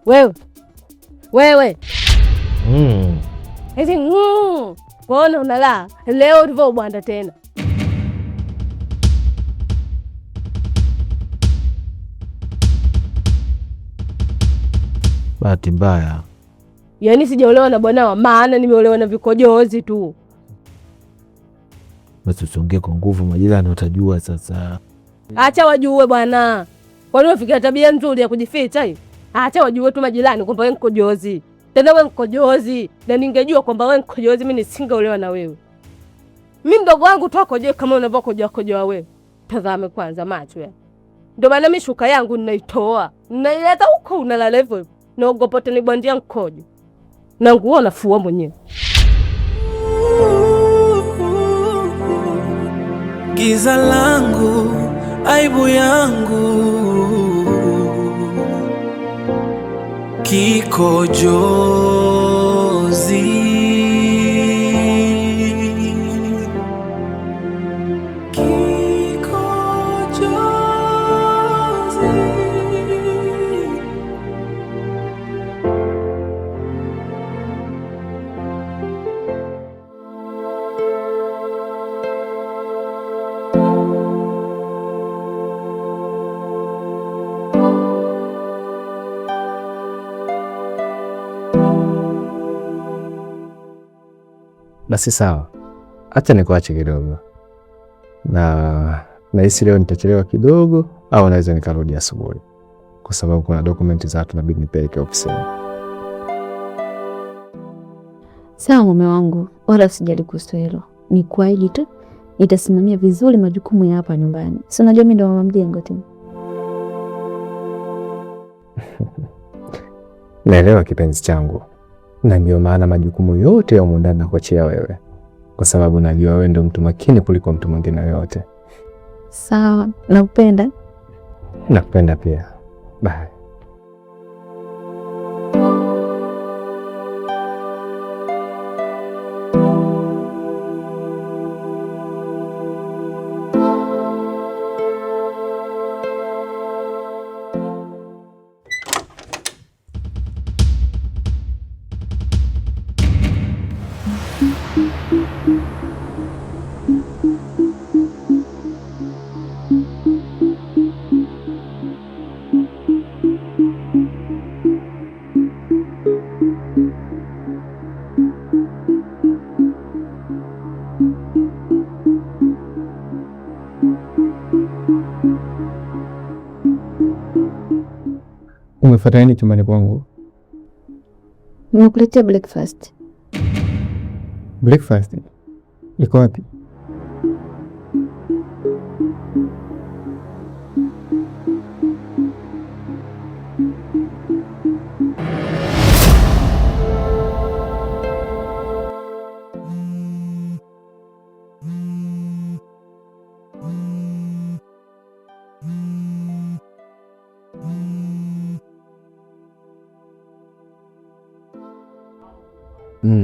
Wewe. Hizi kuona unalaa. Leo ulivyo ubwanda tena. Bahati mbaya. Yaani sijaolewa na bwana wa maana, nimeolewa na vikojozi tu. Basi usiongee kwa nguvu, majirani utajua sasa. Acha wajue bwana. Kwani unafikia tabia nzuri ya kujificha hii? Acha wajue tu majirani kwamba wewe mkojozi. Tena wewe mkojozi. Na ningejua kwamba wewe mkojozi mimi nisingeolewa na wewe. Mimi mdogo wangu tu akojoe kama unavyokojoa wewe. Tazame kwanza macho ya. Ndio maana mimi shuka yangu ninaitoa. Ninaileta huko unalala hivyo. Naogopa tena nibwandia mkojo. Na nguo nafua mwenyewe. Giza langu, aibu yangu, kikojozi. Basi sawa, acha nikuache kidogo, na nahisi leo nitachelewa kidogo, au naweza nikarudi asubuhi, kwa sababu kuna dokumenti za watu nabidi nipeleke ofisini. Sawa mume wangu, wala usijali kuhusu hilo. Ni kuahidi tu nitasimamia vizuri majukumu ya hapa nyumbani. Si unajua mimi ndo mama mjengo tena. Naelewa kipenzi changu, na ndio maana majukumu yote ya humu ndani nakuachia wewe, kwa sababu najua wewe ndio mtu makini kuliko mtu mwingine yote. Sawa, nakupenda. Nakupenda pia. Bye. Umefuata nini chumbani kwangu? Nimekuletea breakfast. Breakfast? Iko wapi?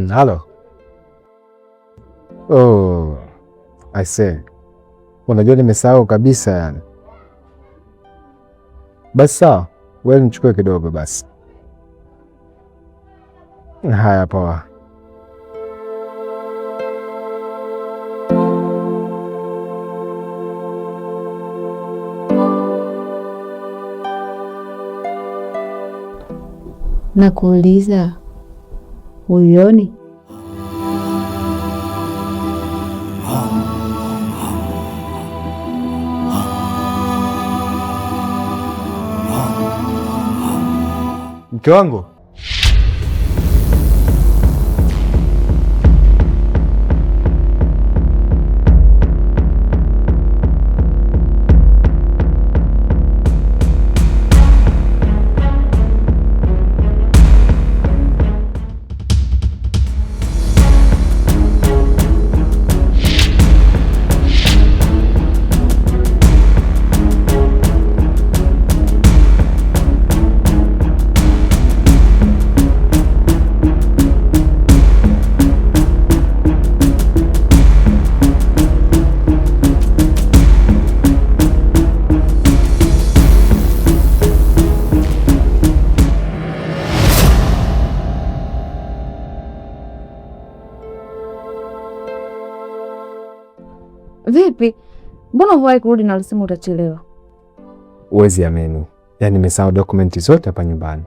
Halo. Oh, I say. Unajua nimesahau kabisa yani. Basi sawa, wewe nichukue kidogo basi. Haya poa. Nakuuliza, uioni? Mke wangu. Vipi? Mbona huwahi kurudi na ulisema utachelewa? Uwezi amini. Yaani nimesahau dokumenti zote hapa nyumbani.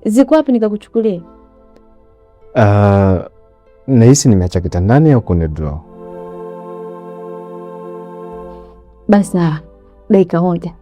Ziko wapi nikakuchukulia? Nahisi nimeacha kitandani au kwenye drawer. Basi dakika moja.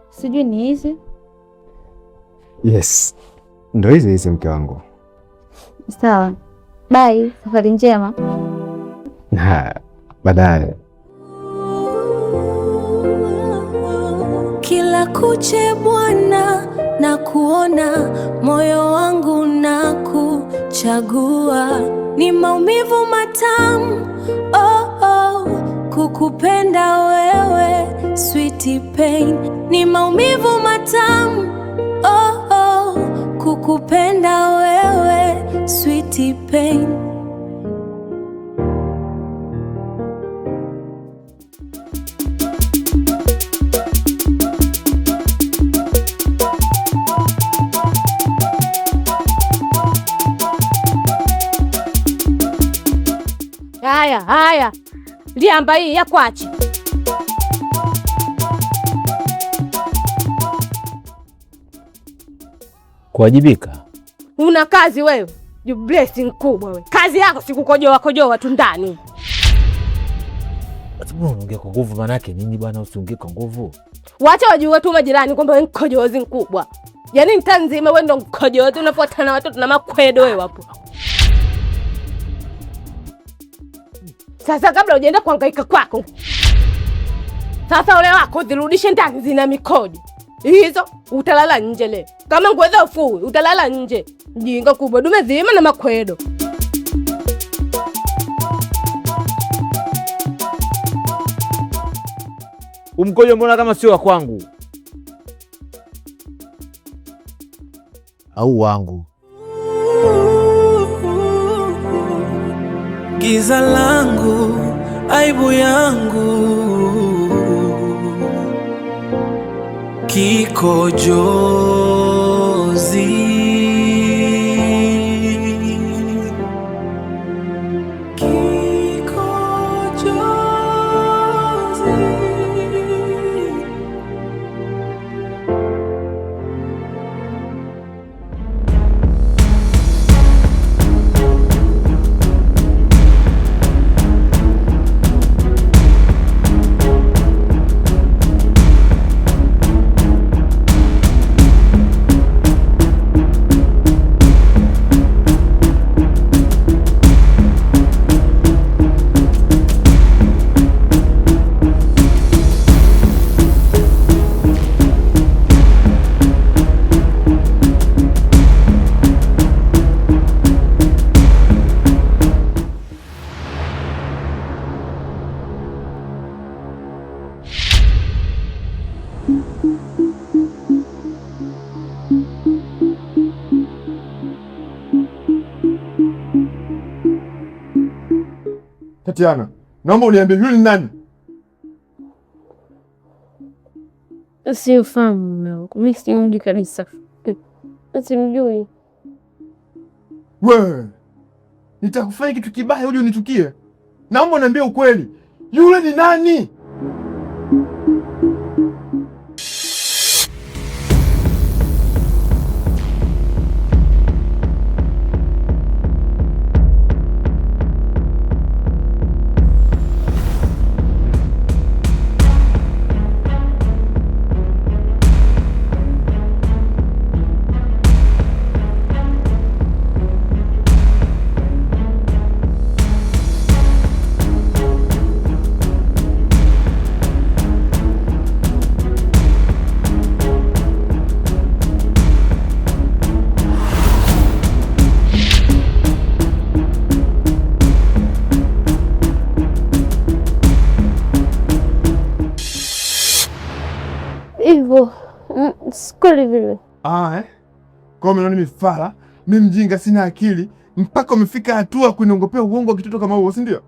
Sijui ni hizi. Yes. Ndio hizi mke wangu. Sawa. Bye, safari njema. Baadaye. Kila kuche Bwana na kuona, moyo wangu na kuchagua, ni maumivu matamu kukupenda wewe, sweet pain, ni maumivu matamu kukupenda wewe, sweet pain. Haya. Liamba hii ya kwachi. Kuwajibika. Una kazi wewe. You blessing kubwa wewe. Kazi yako sikukojoa tu ndani. Sababu unaongea kwa nguvu, maana yake nini bwana? Usiongee kwa nguvu. Wacha wajue tu majirani kwamba wewe mkojozi mkubwa. Yaani mtanzima wewe ndo mkojozi, unafuatana watoto na makwedo wewe hapo. Sasa kabla hujaenda kuhangaika kwako, sasa ole wako zirudishe ndani, zina mikojo hizo. Utalala nje leo. Kama ngweza ufui, utalala nje. Jinga kubwa, dume zima na makwedo. Umkojo mbona kama sio wa kwangu? Au wangu? Giza langu, aibu yangu, kikojozi. Tatiana, naomba uniambie yule ni nani? Simfahamu mume wangu. Mimi simjui kabisa. Simjui. Wewe, nitakufanya kitu kibaya uje unitukie. Naomba uniambie ukweli. Yule ni nani? Hivyo sikuli vile. Kwa mimi ni mifala, mimi mjinga, sina akili mpaka umefika hatua kuniongopea uongo wa kitoto kama huo, si ndio?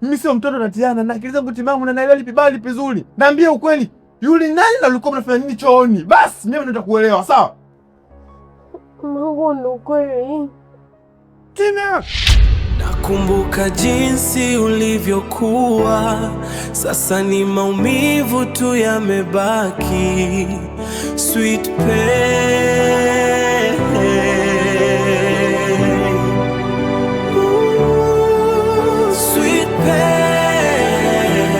Mimi sio mtoto Tatiana, na akili zangu timamu na naelewa lipi baya lipi zuri. Naambia ukweli, yule nani na ulikuwa mnafanya nini chooni? Basi mimi nataka kuelewa, sawa? Mungu ndo kweli. Kimya. Nakumbuka jinsi ulivyokuwa, sasa ni maumivu tu yamebaki. Sweet pain, sweet pain,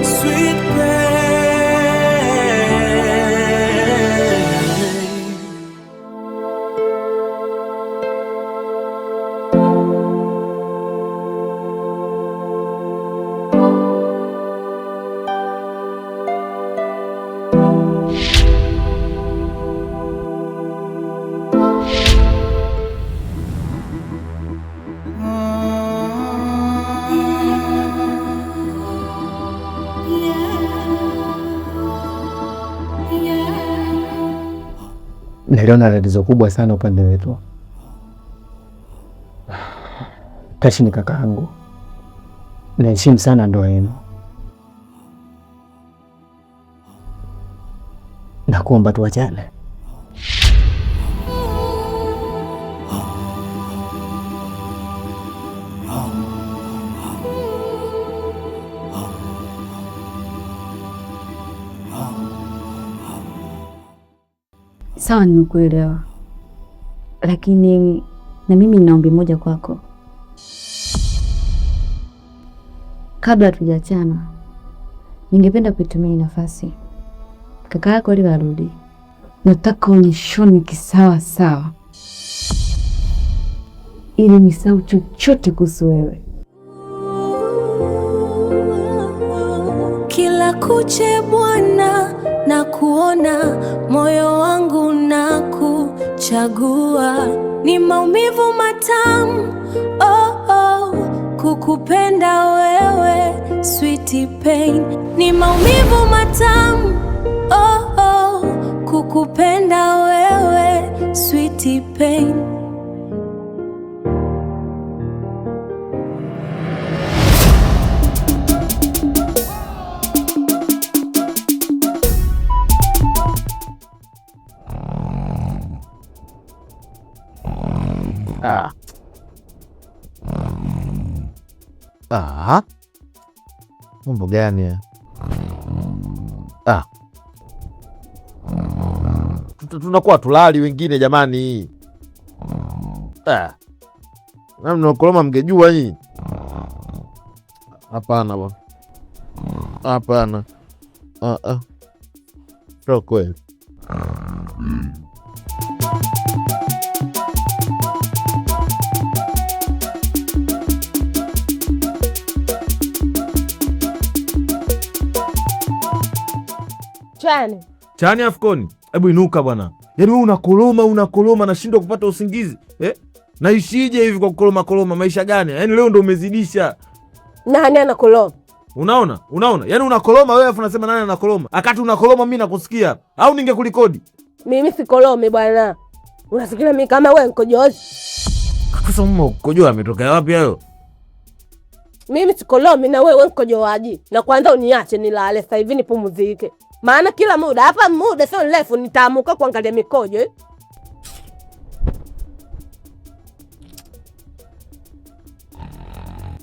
sweet pain. Niliona tatizo kubwa sana upande wetu. Tashi ni kaka yangu, naheshimu sana ndoa yenu. Nakuomba tuachane. Sawa, nimekuelewa, lakini na mimi nina ombi moja kwako. Kabla tujaachana, ningependa kuitumia nafasi kaka yako alirudi. Nataka unyeshone kisawa sawa, ili nisahau chochote kuhusu wewe. Kila kuche Bwana na kuona, moyo wangu na kuchagua, ni maumivu matamu kukupenda wewe, sweet pain, ni maumivu matamu kukupenda wewe, sweet pain. Mambo gani? Tunakuwa tulali wengine jamani. Na mnakoloma mngejua hii. Hapana bwana. Hapana. Sio kweli. Chani afkoni. Hebu inuka bwana. Yaani wewe unakoloma nashindwa kupata usingizi. Naishije hivi kwa kukoloma? Maisha gani? Yaani leo ndo umezidisha. Nani anakoloma? Unaona? Yaani unakoloma wewe afu unasema nani anakoloma? Akati unakoloma mimi nakusikia. Au ningekulikodi? Mimi sikolome bwana. Unasikia mimi kama wewe nkojozi? Sasa mmo kojoa ametoka wapi hayo? Mimi sikolomi na wewe nkojoaji. Na kwanza uniache nilale sasa hivi nipumzike. maana kila muda hapa, muda sio mrefu nitaamuka kuangalia mikojo.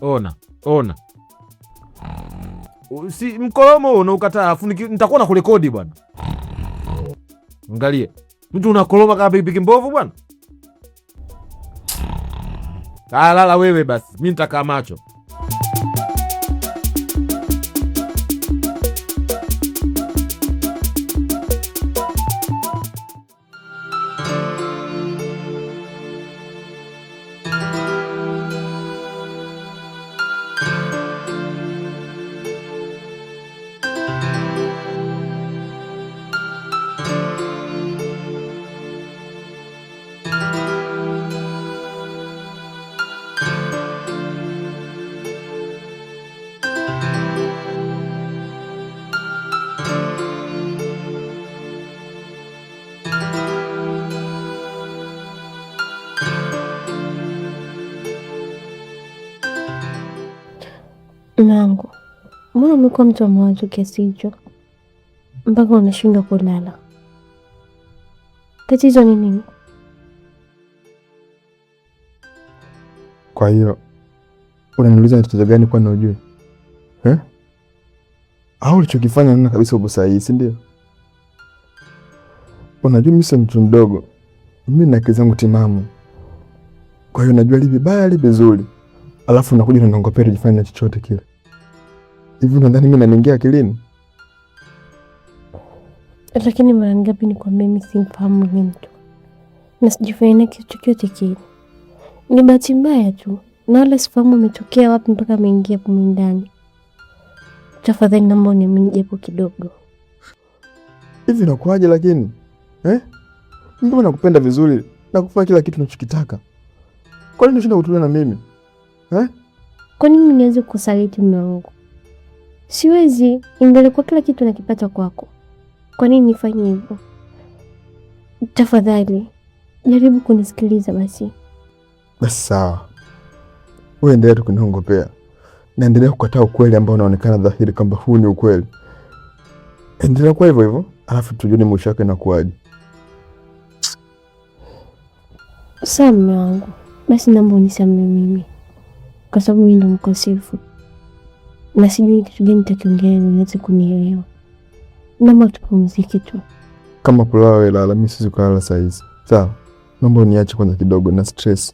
Ona. Si mkolomo unaukataa, afu nitakuwa na kurekodi bwana. Angalie. Mtu unakoloma kama pikipiki mbovu bwana. Lala wewe basi, mimi nitakaa macho. Nangu, mbona umekuwa mtu wa mawazo kiasi hicho mpaka unashindwa kulala? Tatizo ni nini? Kwa hiyo unaniuliza ni tatizo gani kwani ujue? Au ulichokifanya nina kabisa upo sahihi, si ndio? Unajua mimi si mtu mdogo. Mimi na akili zangu timamu. Kwa hiyo najua lipi baya lipi zuri. Alafu unakuja unaniongopea jifanye na chochote kile. Hivi unadhani mimi naniingia akilini? Lakini mara ngapi nikwambia mimi simfahamu ni mtu. Na sijifanya kitu chochote kile. Ni bahati mbaya tu. Na wala sifahamu umetokea wapi mpaka ameingia hapo ndani. Tafadhali naomba uniamini japo kidogo. Hivi inakuaje lakini? Mbona nakupenda vizuri na kufanya kila kitu unachokitaka? Kwa nini unashinda kutulia na mimi? Kwa nini niweze kusaliti mume wangu? Siwezi, ingelikuwa kila kitu nakipata kwako. Kwa nini nifanye hivyo? Tafadhali, jaribu kunisikiliza basi. Basi sawa. Wewe endelea tu kuniongopea. Naendelea kukataa ukweli ambao unaonekana dhahiri kwamba huu ni ukweli. Endelea kwa hivyo hivyo, alafu tujue mwisho wake inakuwaje. Sawa mume wangu. Basi naomba unisamehe mimi. Kwa sababu mimi ndo mkosefu. Na sijui kitu gani nitakiongea niweze kunielewa. Naomba tupumzike tu. Kama kulala wewe lala, mimi siwezi kulala saa hizi. Sawa? Naomba uniache kwanza kidogo na stress.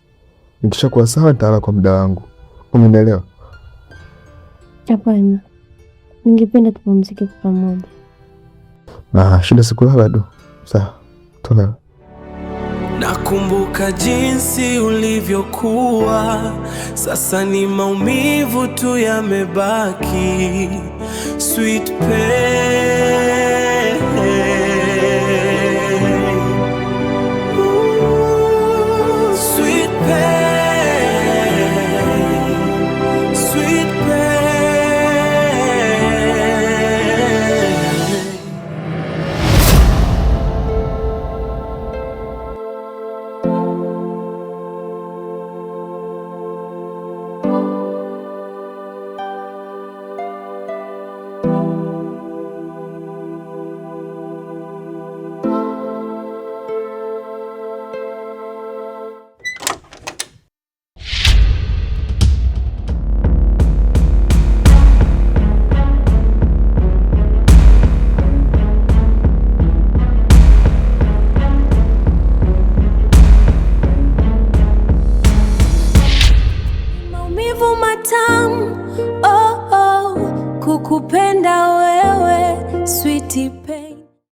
Nikishakuwa sawa nitalala kwa muda wangu. Umenielewa? Hapana. Ningependa tupumzike kwa pamoja. Shida sikulala tu. Sawa. Tulala. Nakumbuka jinsi ulivyokuwa, sasa ni maumivu tu yamebaki. Sweet pain, sweet pain, sweet pain. Kukupenda wewe, sweet pain.